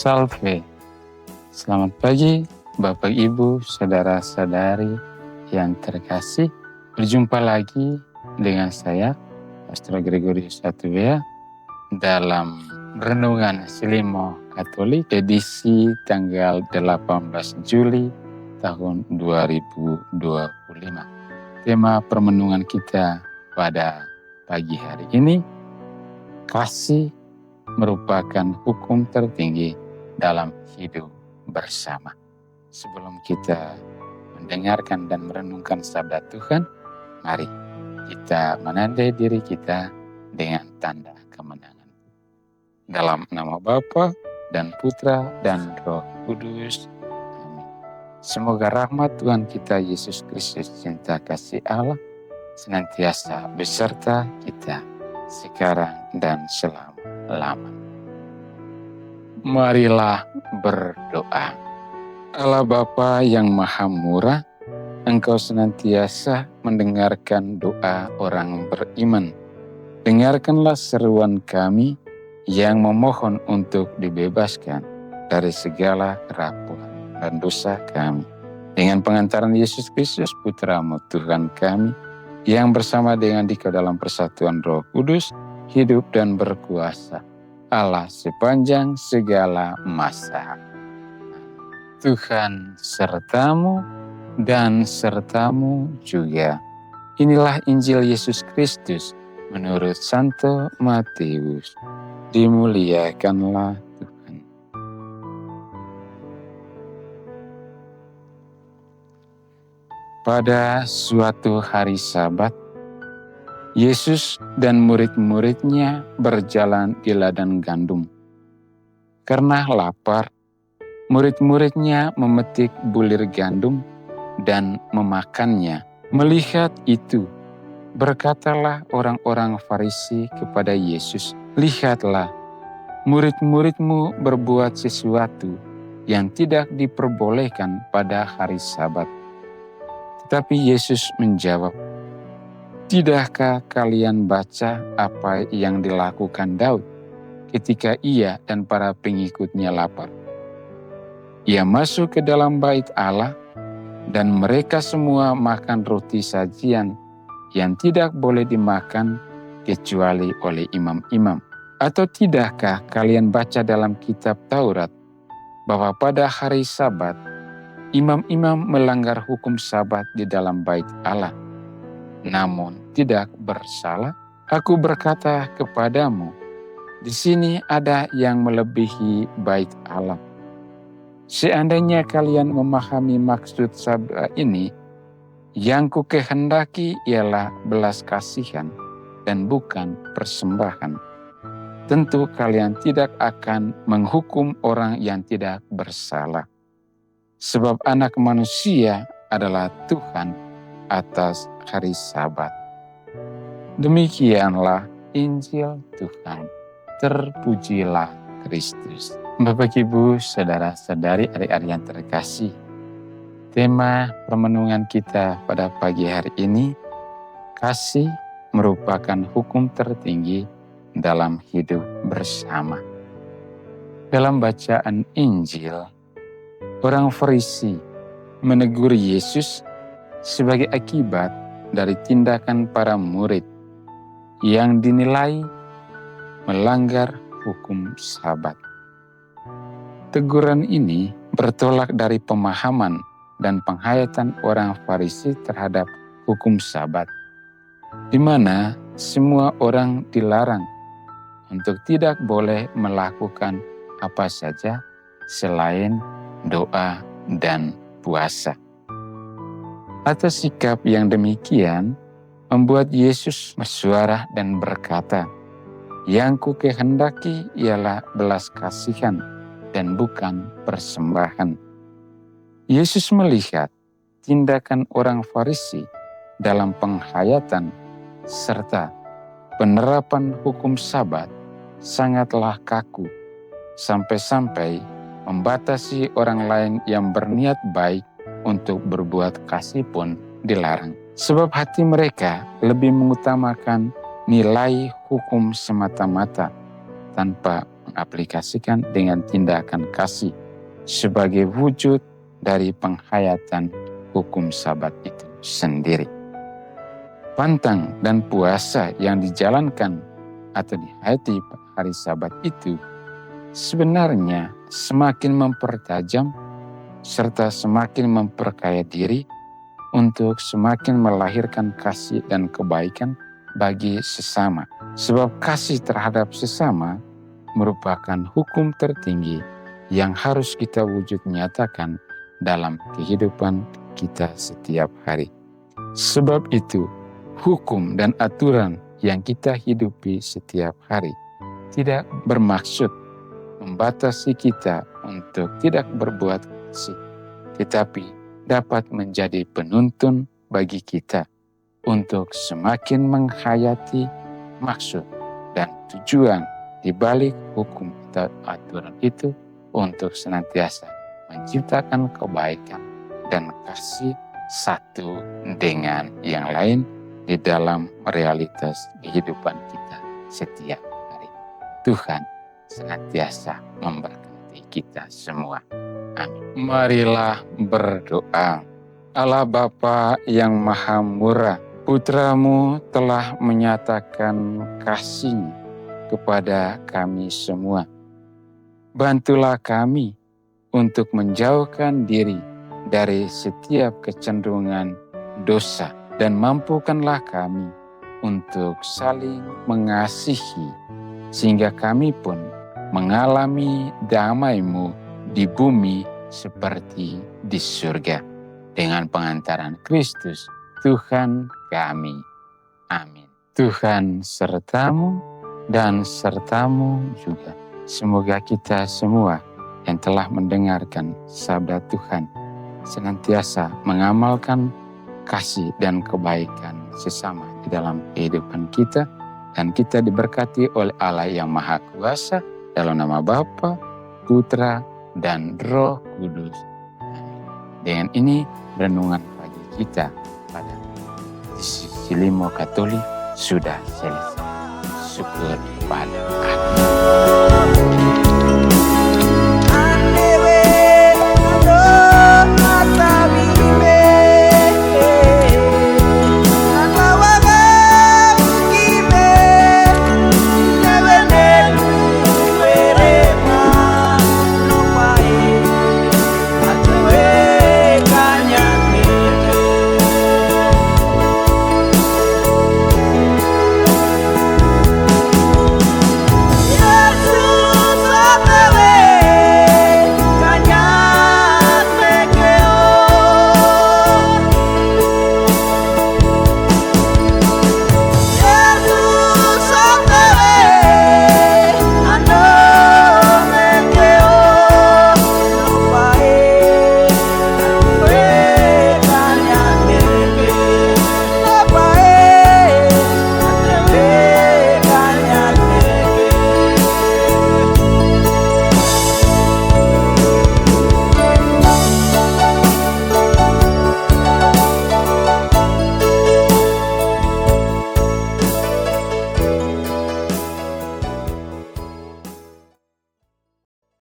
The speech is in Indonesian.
Salve. Selamat pagi Bapak Ibu, Saudara-saudari yang terkasih. Berjumpa lagi dengan saya, Pastor Gregorius Atubea, dalam Renungan Selimo Katolik edisi tanggal 18 Juli tahun 2025. Tema permenungan kita pada pagi hari ini, kasih merupakan hukum tertinggi dalam hidup bersama. Sebelum kita mendengarkan dan merenungkan sabda Tuhan, mari kita menandai diri kita dengan tanda kemenangan. Dalam nama Bapa dan Putra dan Roh Kudus. Amin. Semoga rahmat Tuhan kita Yesus Kristus, cinta kasih Allah senantiasa beserta kita sekarang dan selama-lamanya. Marilah berdoa. Allah Bapa yang Maha Murah, Engkau senantiasa mendengarkan doa orang beriman. Dengarkanlah seruan kami yang memohon untuk dibebaskan dari segala kerapuhan dan dosa kami. Dengan pengantaran Yesus Kristus, Putra-Mu Tuhan kami, yang bersama dengan Dikau dalam persatuan Roh Kudus, hidup dan berkuasa Allah sepanjang segala masa. Tuhan sertamu dan sertamu juga. Inilah Injil Yesus Kristus menurut Santo Matius. Dimuliakanlah Tuhan. Pada suatu hari Sabat, Yesus dan murid-muridnya berjalan di ladang gandum. Karena lapar, murid-muridnya memetik bulir gandum dan memakannya. Melihat itu, berkatalah orang-orang Farisi kepada Yesus, "Lihatlah, murid-muridmu berbuat sesuatu yang tidak diperbolehkan pada hari Sabat." Tetapi Yesus menjawab, "Tidakkah kalian baca apa yang dilakukan Daud ketika ia dan para pengikutnya lapar? Ia masuk ke dalam bait Allah dan mereka semua makan roti sajian yang tidak boleh dimakan kecuali oleh imam-imam. Atau tidakkah kalian baca dalam kitab Taurat bahwa pada hari Sabat imam-imam melanggar hukum Sabat di dalam bait Allah, namun tidak bersalah? Aku berkata kepadamu, di sini ada yang melebihi bait Allah. Seandainya kalian memahami maksud sabda ini, yang kukehendaki ialah belas kasihan dan bukan persembahan. Tentu kalian tidak akan menghukum orang yang tidak bersalah. Sebab Anak Manusia adalah Tuhan atas hari Sabat." Demikianlah Injil Tuhan. Terpujilah Kristus. Bapak Ibu, Saudara-saudari, adik-adik yang terkasih, tema permenungan kita pada pagi hari ini, kasih merupakan hukum tertinggi dalam hidup bersama. Dalam bacaan Injil, orang Farisi menegur Yesus sebagai akibat dari tindakan para murid yang dinilai melanggar hukum Sabat. Teguran ini bertolak dari pemahaman dan penghayatan orang Farisi terhadap hukum Sabat, di mana semua orang dilarang untuk tidak boleh melakukan apa saja selain doa dan puasa. Atas sikap yang demikian, membuat Yesus bersuara dan berkata, "Yang kukehendaki ialah belas kasihan dan bukan persembahan." Yesus melihat tindakan orang Farisi dalam penghayatan serta penerapan hukum Sabat sangatlah kaku, sampai-sampai membatasi orang lain yang berniat baik untuk berbuat kasih pun dilarang. Sebab hati mereka lebih mengutamakan nilai hukum semata-mata tanpa mengaplikasikan dengan tindakan kasih sebagai wujud dari penghayatan hukum Sabat itu sendiri. Pantang dan puasa yang dijalankan atau dihayati hari Sabat itu sebenarnya semakin mempertajam serta semakin memperkaya diri untuk semakin melahirkan kasih dan kebaikan bagi sesama. Sebab kasih terhadap sesama merupakan hukum tertinggi yang harus kita wujud nyatakan dalam kehidupan kita setiap hari. Sebab itu, hukum dan aturan yang kita hidupi setiap hari tidak bermaksud membatasi kita untuk tidak berbuat kasih, tetapi dapat menjadi penuntun bagi kita untuk semakin menghayati maksud dan tujuan di balik hukum atau aturan itu untuk senantiasa menciptakan kebaikan dan kasih satu dengan yang lain di dalam realitas kehidupan kita setiap hari. Tuhan senantiasa memberkati kita semua. Amin. Marilah berdoa. Allah Bapa yang Maha Murah, Putra-Mu telah menyatakan kasih kepada kami semua. Bantulah kami untuk menjauhkan diri dari setiap kecenderungan dosa dan mampukanlah kami untuk saling mengasihi sehingga kami pun mengalami damai-Mu di bumi seperti di surga. Dengan pengantaran Kristus, Tuhan kami. Amin. Tuhan sertamu dan sertamu juga. Semoga kita semua yang telah mendengarkan sabda Tuhan senantiasa mengamalkan kasih dan kebaikan sesama di dalam kehidupan kita, dan kita diberkati oleh Allah yang Maha Kuasa dalam nama Bapa, Putra, dan Roh Kudus. Dengan ini renungan pagi kita pada Silimo Katolik sudah selesai. Syukur kepada Allah.